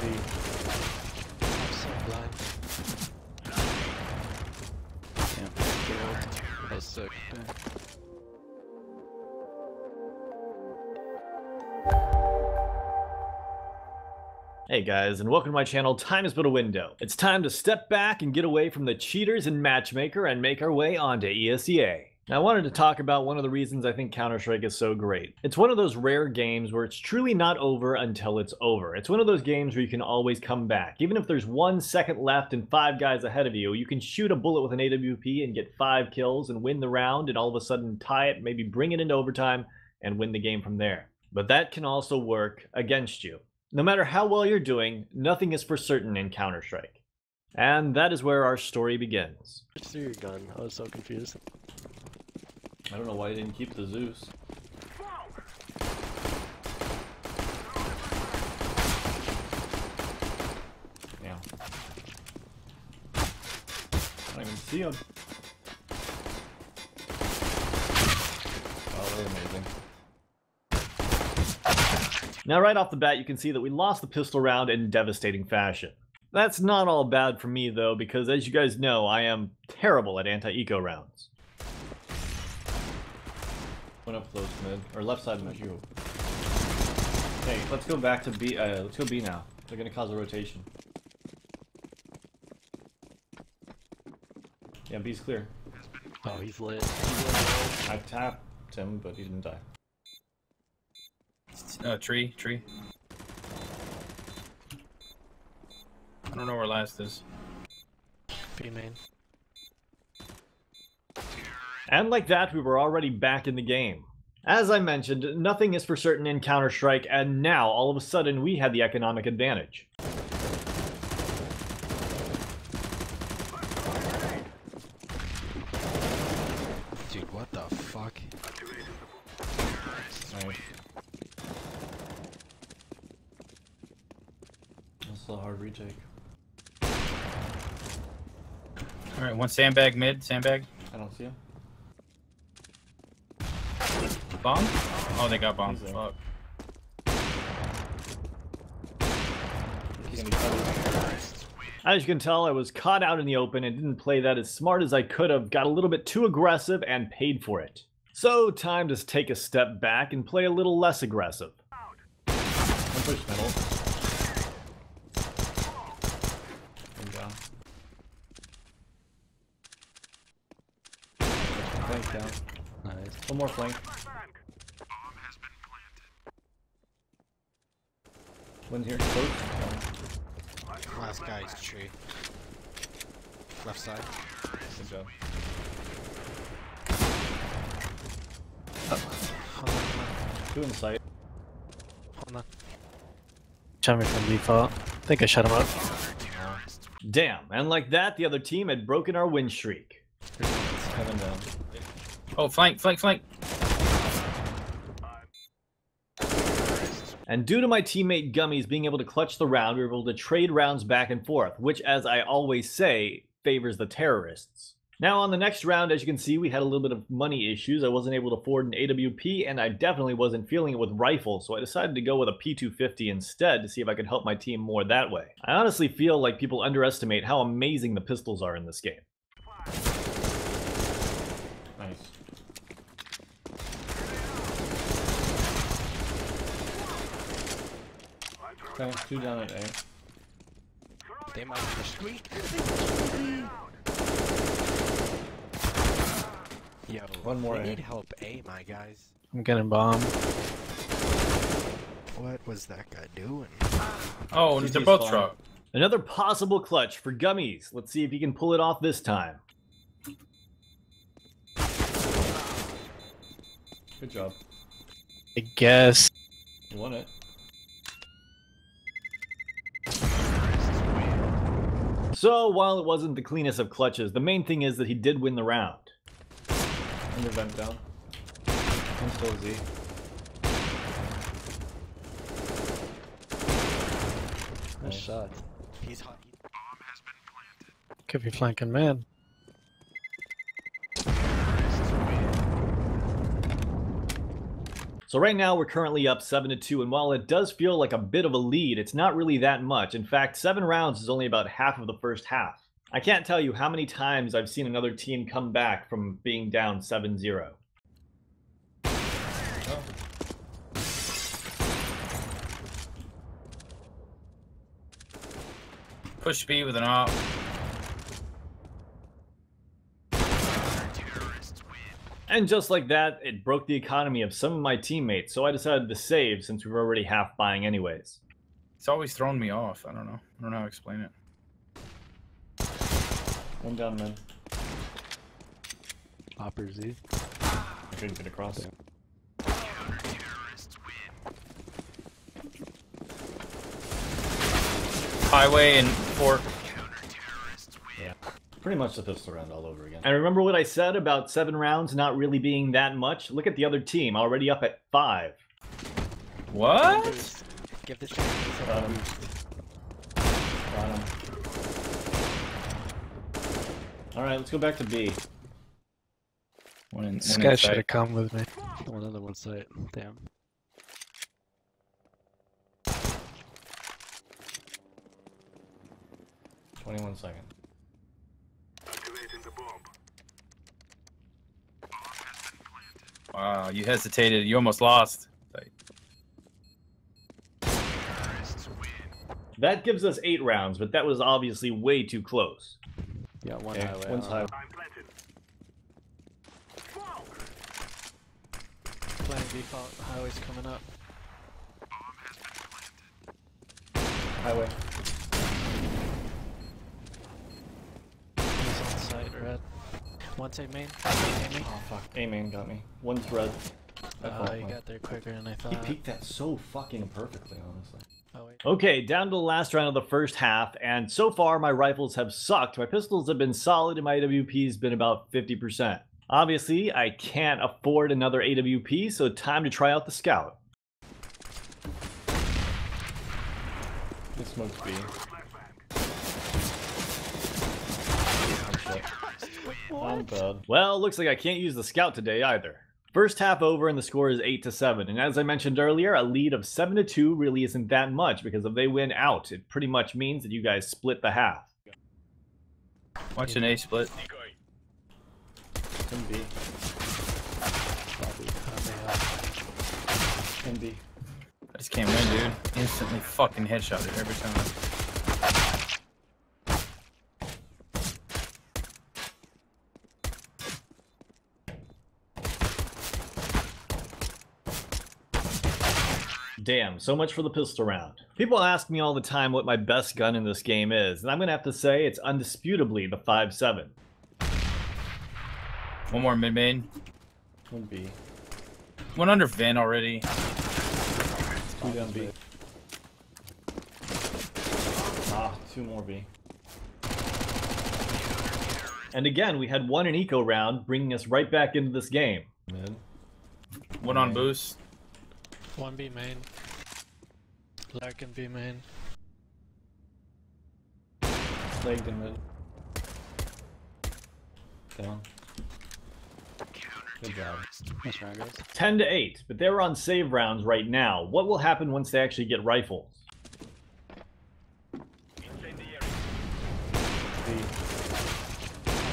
B. I'm so blind. Damn, that was sick. Hey guys, and welcome to my channel, Time is But a Window. It's time to step back and get away from the cheaters and Matchmaker and make our way onto ESEA. Now I wanted to talk about one of the reasons I think Counter-Strike is so great. It's one of those rare games where it's truly not over until it's over. It's one of those games where you can always come back. Even if there's 1 second left and 5 guys ahead of you, you can shoot a bullet with an AWP and get 5 kills and win the round and all of a sudden tie it, maybe bring it into overtime and win the game from there. But that can also work against you. No matter how well you're doing, nothing is for certain in Counter-Strike. And that is where our story begins. Just threw your gun. I was so confused. I don't know why you didn't keep the Zeus. Yeah. I don't even see him. Oh, they're amazing. Now right off the bat you can see that we lost the pistol round in devastating fashion. That's not all bad for me though, because as you guys know, I am terrible at anti-eco rounds. Went up close mid, or left side mid. Hey, let's go back to B, let's go B now. They're gonna cause a rotation. Yeah, B's clear. Oh, he's lit. I tapped him, but he didn't die. Tree. I don't know where last is. B main. And like that, we were already back in the game. As I mentioned, nothing is for certain in Counter-Strike, and now, all of a sudden, we had the economic advantage. Dude, what the fuck? Nice. That's a hard retake. Alright, one sandbag mid, sandbag. I don't see him. Bomb? Oh, they got bombs. He's there. Fuck. As you can tell, I was caught out in the open and didn't play that as smart as I could have, got a little bit too aggressive and paid for it. So, time to take a step back and play a little less aggressive. One push middle. One down. Flank down. Nice. One more flank. One's here. Close. Last guy's tree. Left side. Good job. Two in sight. Hold on. Shot me from default. I think I shut him up. Damn, and like that, the other team had broken our win streak. Coming down. Oh, flank. And due to my teammate Gummies being able to clutch the round, we were able to trade rounds back and forth, which, as I always say, favors the terrorists. Now on the next round, as you can see, we had a little bit of money issues. I wasn't able to afford an AWP, and I definitely wasn't feeling it with rifles, so I decided to go with a P250 instead to see if I could help my team more that way. I honestly feel like people underestimate how amazing the pistols are in this game. Nice. Okay, 2 down at A. They might push me. Yo, One more we A. need help A, my guys. I'm getting bombed. What was that guy doing? Oh, GG's they're both fine. truck. Another possible clutch for Gummies. Let's see if he can pull it off this time. Good job. I guess. You won it. So, while it wasn't the cleanest of clutches, the main thing is that he did win the round. Under vent down. And still Z. Nice shot. He's hot. Could be flanking mid. So So right now we're currently up 7-2, and while it does feel like a bit of a lead, it's not really that much. In fact, 7 rounds is only about half of the first half. I can't tell you how many times I've seen another team come back from being down 7-0. Push B with an op. And just like that, it broke the economy of some of my teammates, so I decided to save since we were already half buying anyways. It's always thrown me off. I don't know. I don't know how to explain it. One down, man. Hopper Z. I couldn't get across. Highway and fork. Yeah. Pretty much the pistol round all over again. And remember what I said about 7 rounds not really being that much? Look at the other team, already up at 5. What? Give this Got him. Got him. Alright, let's go back to B. This guy should have come with me. One other one site. Damn. One second. Wow, you hesitated. You almost lost. That gives us 8 rounds, but that was obviously way too close. Yeah, one Okay, highway. one's highway. Playing default. Highway's coming up. Highway. He's on site, red. One side main. Main. Oh fuck, A-main got me. One's red. You got there quicker than I He thought. peeked that so fucking perfectly, honestly. Oh, wait. Okay, down to the last round of the first half, and so far my rifles have sucked. My pistols have been solid, and my AWP's been about 50%. Obviously, I can't afford another AWP, so time to try out the Scout. This smoke's B. I'm bad. Well, looks like I can't use the Scout today either. First half over and the score is 8-7, and as I mentioned earlier, a lead of 7-2 really isn't that much, because if they win out, it pretty much means that you guys split the half. Watch an A split. In B. In B. I just can't win, dude. Instantly fucking headshot it every time. Damn, so much for the pistol round. People ask me all the time what my best gun in this game is, and I'm gonna have to say it's undisputably the 5.7. One more mid main. One B. One under Vin already. 2 down B. Ah, 2 more B. And again, we had 1 in eco round, bringing us right back into this game. Mid. One on boost. 1B main. Larkin B main. Lagged in mid. Down. Good job. Nice round, guys. 10-8, but they're on save rounds right now. What will happen once they actually get rifles? I'm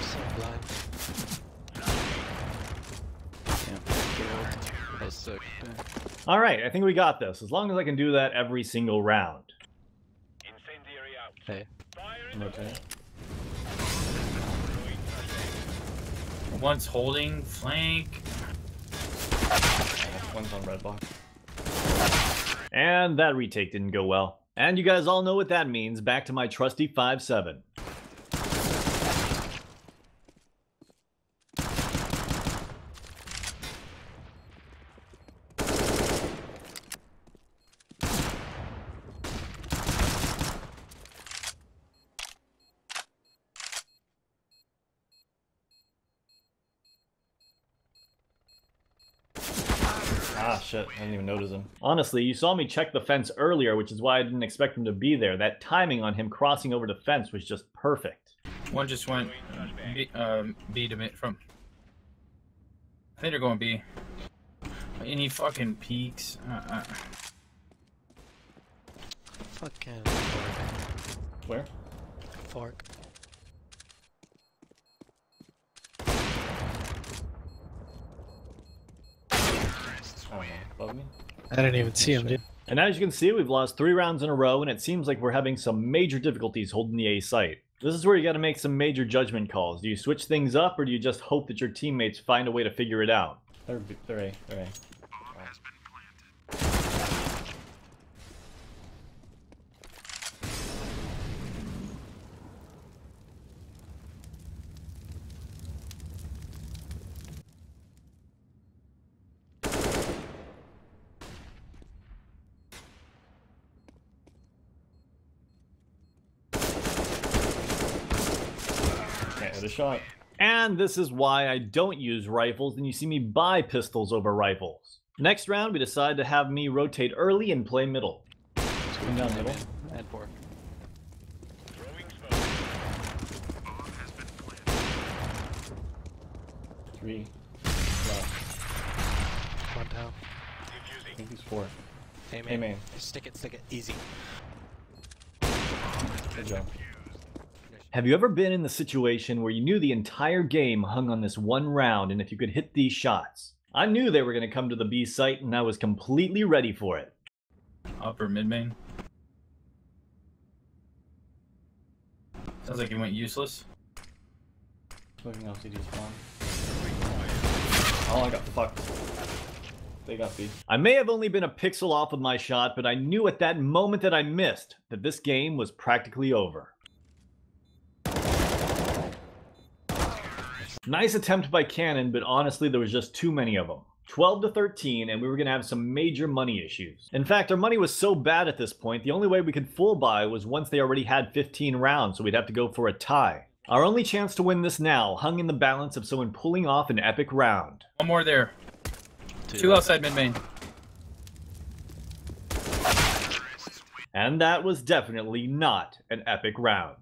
so blind. Damn. That was sick. Yeah. Alright, I think we got this, as long as I can do that every single round. Hey. Okay. One's holding flank. One's on red box. And that retake didn't go well. And you guys all know what that means. Back to my trusty 5.7. Ah, shit. I didn't even notice him. Honestly, you saw me check the fence earlier, which is why I didn't expect him to be there. That timing on him crossing over the fence was just perfect. One just went B to mid from. I think they're going B. Any fucking peaks. Fucking fork. Where? Fork. Oh, yeah. Above me? I didn't even see him, dude. And as you can see, we've lost 3 rounds in a row, and it seems like we're having some major difficulties holding the A site. This is where you gotta make some major judgment calls. Do you switch things up, or do you just hope that your teammates find a way to figure it out? They're A. A shot. And this is why I don't use rifles, and you see me buy pistols over rifles. Next round, we decide to have me rotate early and play middle. Going down middle. And fork. 3. One down. I think he's 4. Hey, Hey, man. Stick it, easy. Good job. Have you ever been in the situation where you knew the entire game hung on this one round, and if you could hit these shots? I knew they were going to come to the B site, and I was completely ready for it. Upper mid main. Sounds like he went useless. Looking out CD spawn. Oh, I got fucked. They got B. I may have only been a pixel off with my shot, but I knew at that moment that I missed that this game was practically over. Nice attempt by Cannon, but honestly there was just too many of them. 12 to 13, and we were going to have some major money issues. In fact, our money was so bad at this point, the only way we could full buy was once they already had 15 rounds, so we'd have to go for a tie. Our only chance to win this now hung in the balance of someone pulling off an epic round. One more there. 2 outside mid main. And that was definitely not an epic round.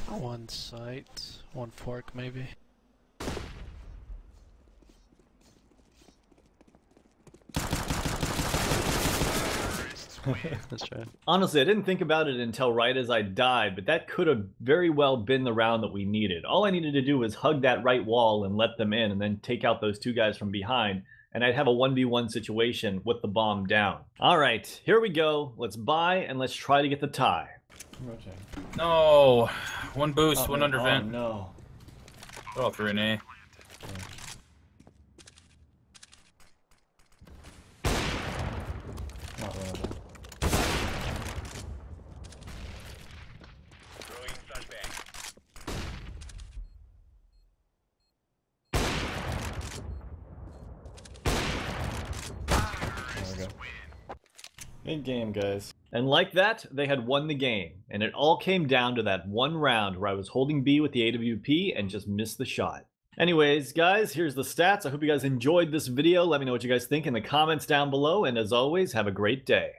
One site, one fork maybe. That's right. Honestly, I didn't think about it until right as I died, but that could have very well been the round that we needed. All I needed to do was hug that right wall and let them in, and then take out those 2 guys from behind, and I'd have a 1v1 situation with the bomb down. Alright, here we go. Let's buy, and let's try to get the tie. No. One boost, one under vent. No. They're all 3 in A. Not reliable. There we go. Good game, guys. And like that, they had won the game. And it all came down to that one round where I was holding B with the AWP and just missed the shot. Anyways, guys, here's the stats. I hope you guys enjoyed this video. Let me know what you guys think in the comments down below. And as always, have a great day.